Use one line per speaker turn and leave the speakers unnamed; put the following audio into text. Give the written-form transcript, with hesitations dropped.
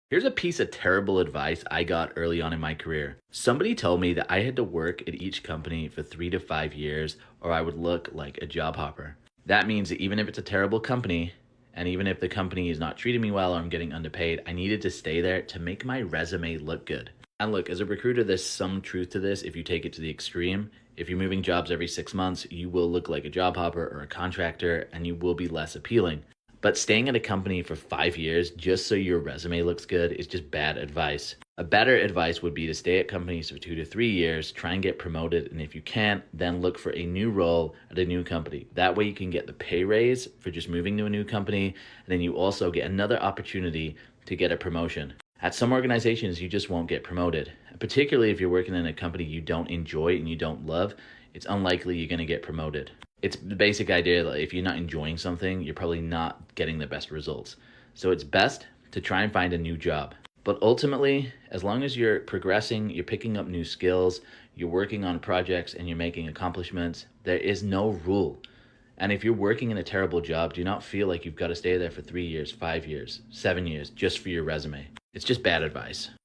Here's a piece of terrible advice I got early on in my career. Somebody told me that I had to work at each company for 3 to 5 years or I would look like a job hopper. That means that even if it's a terrible company, and even if the company is not treating me well or I'm getting underpaid, I needed to stay there to make my resume look good. And look, as a recruiter, there's some truth to this if you take it to the extreme. If you're moving jobs every 6 months, you will look like a job hopper or a contractor and you will be less appealing. But staying at a company for 5 years just so your resume looks good is just bad advice. A better advice would be to stay at companies for 2 to 3 years, try and get promoted, and if you can't, then look for a new role at a new company. That way you can get the pay raise for just moving to a new company, and then you also get another opportunity to get a promotion. At some organizations, you just won't get promoted. Particularly if you're working in a company you don't enjoy and you don't love, it's unlikely you're going to get promoted. It's the basic idea that if you're not enjoying something, you're probably not getting the best results. So it's best to try and find a new job. But ultimately, as long as you're progressing, you're picking up new skills, you're working on projects, and you're making accomplishments, there is no rule. And if you're working in a terrible job, do not feel like you've got to stay there for 3 years, 5 years, 7 years just for your resume. It's just bad advice.